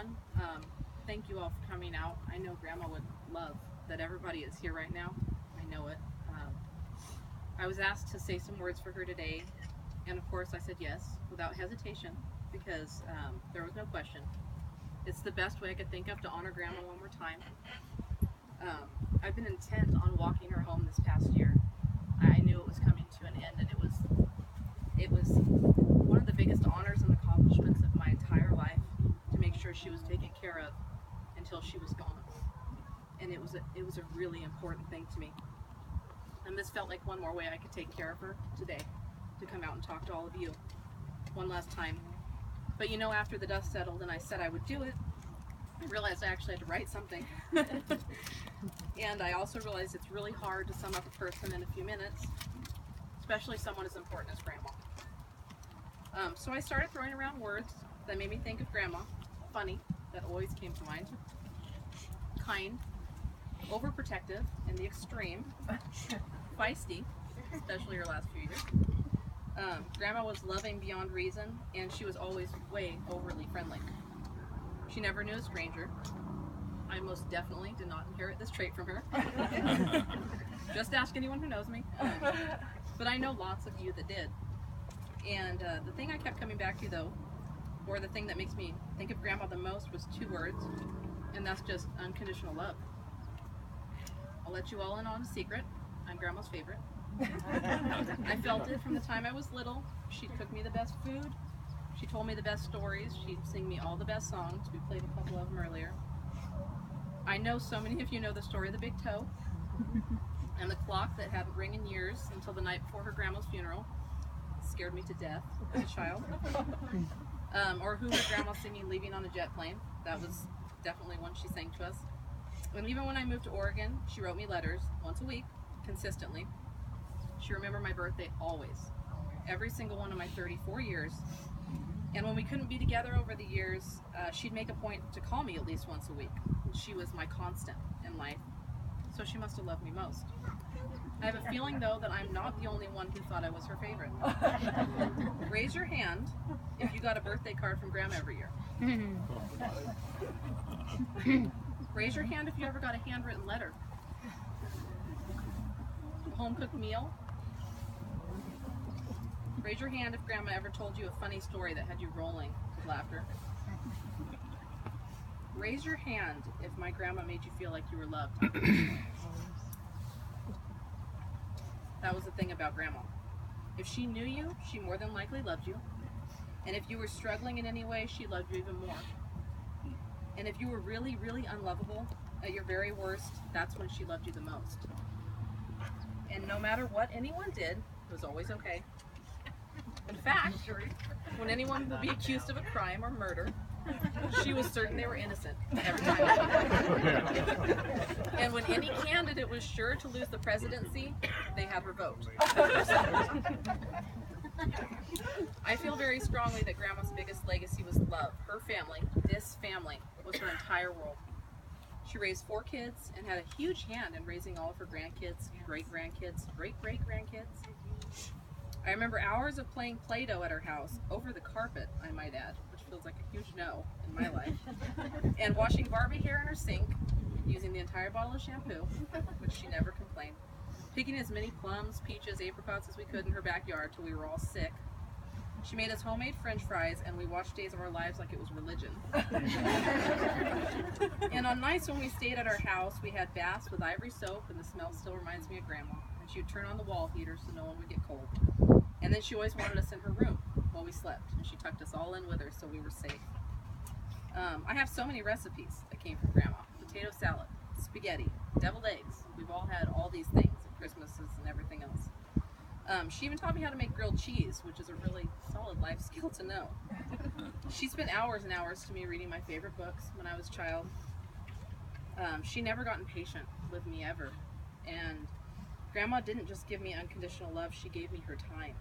everyone. Thank you all for coming out. I know Grandma would love that everybody is here right now. I know it. I was asked to say some words for her today, and of course I said yes without hesitation because there was no question. It's the best way I could think of to honor Grandma one more time. I've been intent on walking her home this past year. I knew it was coming to an end, and it was one of the biggest honors and accomplishments of my entire life to make sure she was taken care of until she was gone. And it was a really important thing to me. And this felt like one more way I could take care of her today, to come out and talk to all of you one last time. But you know, after the dust settled and I said I would do it, I realized I actually had to write something. And I also realized it's really hard to sum up a person in a few minutes, especially someone as important as Grandma. So I started throwing around words that made me think of Grandma. Funny, that always came to mind. Kind, overprotective in the extreme, feisty, especially her last few years. Grandma was loving beyond reason, and she was always way overly friendly. She never knew a stranger. I most definitely did not inherit this trait from her. Just ask anyone who knows me. But I know lots of you that did. And the thing I kept coming back to, though, or the thing that makes me think of Grandma the most, was two words, and that's just unconditional love. I'll let you all in on a secret. I'm Grandma's favorite. I felt it from the time I was little. She'd cook me the best food. She told me the best stories. She'd sing me all the best songs. We played a couple of them earlier. I know so many of you know the story of the big toe and the clock that hadn't rung in years until the night before her grandma's funeral. It scared me to death as a child. Or who heard Grandma singing Leaving on a Jet Plane. That was definitely one she sang to us. And even when I moved to Oregon, she wrote me letters once a week, consistently. She remembered my birthday always, every single one of my 34 years. And when we couldn't be together over the years, she'd make a point to call me at least once a week. She was my constant in life, so she must have loved me most. I have a feeling, though, that I'm not the only one who thought I was her favorite. Raise your hand if you got a birthday card from Grandma every year. Raise your hand if you ever got a handwritten letter. A home-cooked meal. Raise your hand if Grandma ever told you a funny story that had you rolling with laughter. Raise your hand if my grandma made you feel like you were loved. That was the thing about Grandma. If she knew you, she more than likely loved you. And if you were struggling in any way, she loved you even more. And if you were really, really unlovable, at your very worst, that's when she loved you the most. And no matter what anyone did, it was always okay. In fact, when anyone would be accused of a crime or murder, she was certain they were innocent every time. And when any candidate was sure to lose the presidency, they had her vote. I feel very strongly that Grandma's biggest legacy was love. Her family, this family, was her entire world. She raised 4 kids and had a huge hand in raising all of her grandkids, great-grandkids, great-great-grandkids. I remember hours of playing Play-Doh at her house, over the carpet, I might add, which feels like a huge no in my life, and washing Barbie hair in her sink, using the entire bottle of shampoo, which she never complained, picking as many plums, peaches, apricots as we could in her backyard till we were all sick. She made us homemade French fries, and we watched Days of Our Lives like it was religion. And on nights when we stayed at our house, we had baths with ivory soap, and the smell still reminds me of Grandma. And she would turn on the wall heater so no one would get cold. And then she always wanted us in her room while we slept, and she tucked us all in with her so we were safe. I have so many recipes that came from Grandma. Potato salad, spaghetti, deviled eggs. We've all had all these things at Christmases and everything else. She even taught me how to make grilled cheese, which is a really solid life skill to know. She spent hours and hours to me reading my favorite books when I was a child. She never got impatient with me ever. And Grandma didn't just give me unconditional love, she gave me her time.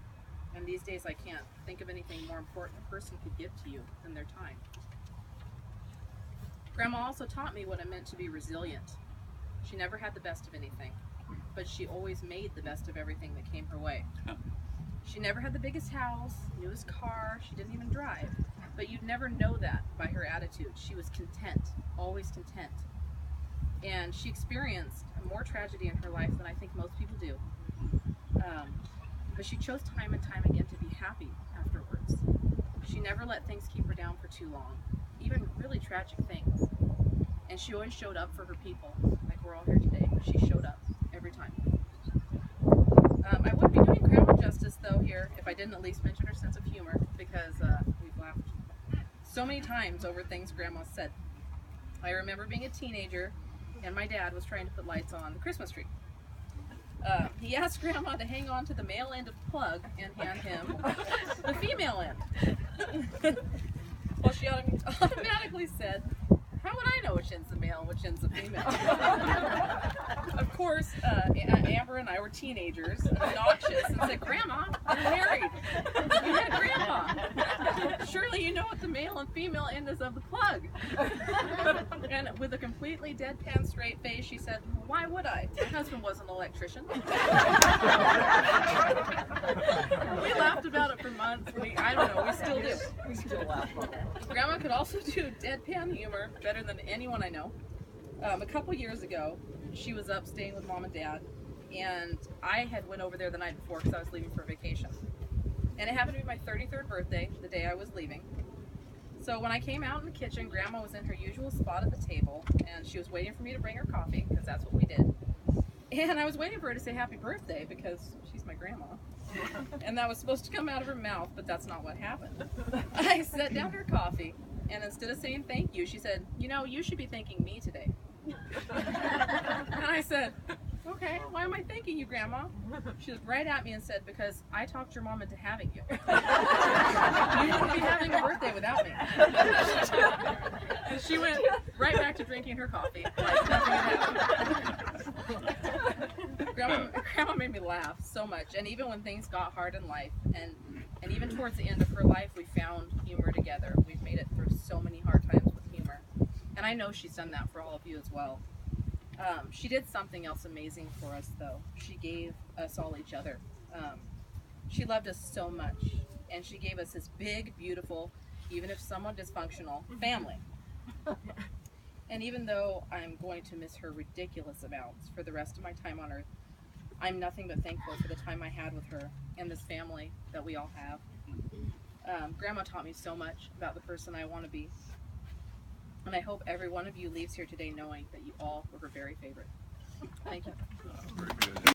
And these days I can't think of anything more important a person could give to you than their time. Grandma also taught me what it meant to be resilient. She never had the best of anything, but she always made the best of everything that came her way. She never had the biggest house, newest car, she didn't even drive. but you'd never know that by her attitude. She was content, always content. And she experienced more tragedy in her life than I think most people do. But she chose time and time again to be happy afterwards. She never let things keep her down for too long, even really tragic things. And she always showed up for her people, like we're all here today. She showed up every time. I wouldn't be doing Grandma justice, though, here if I didn't at least mention her sense of humor, because we've laughed so many times over things Grandma said. I remember being a teenager, and my dad was trying to put lights on the Christmas tree. He asked Grandma to hang on to the male end of the plug and hand him the female end. Well, she automatically said, "How would I know which end's the male and which end's the female?" Of course, Amber and I were teenagers and obnoxious and said, "Grandma, you're married. You had Grandpa. Surely you know what the male and female end is of the plug." And with a completely deadpan straight face, she said, "Why would I? My husband was an electrician." We laughed about it for months. I don't know, we still do. We still laugh. Grandma could also do deadpan humor better than anyone I know. A couple years ago, she was up staying with Mom and Dad, and I had went over there the night before because I was leaving for vacation. And it happened to be my 33rd birthday, the day I was leaving. So when I came out in the kitchen, Grandma was in her usual spot at the table, and she was waiting for me to bring her coffee, because that's what we did. And I was waiting for her to say happy birthday, because she's my grandma. And that was supposed to come out of her mouth, but that's not what happened. I set down her coffee, and instead of saying thank you, she said, "You know, you should be thanking me today." And I said, "Okay, why am I thanking you, Grandma?" She looked right at me and said, "Because I talked your mom into having you. You wouldn't be having a birthday without me." And she went right back to drinking her coffee like nothing had happened. Grandma made me laugh so much, and even when things got hard in life, and even towards the end of her life, we found humor together. We've made it through so many hard times with humor, and I know she's done that for all of you as well. She did something else amazing for us, though. She gave us all each other. She loved us so much, and she gave us this big, beautiful, even if somewhat dysfunctional, family. And even though I'm going to miss her ridiculous amounts for the rest of my time on earth, I'm nothing but thankful for the time I had with her and this family that we all have. Grandma taught me so much about the person I want to be. And I hope every one of you leaves here today knowing that you all were her very favorite. Thank you. Very good.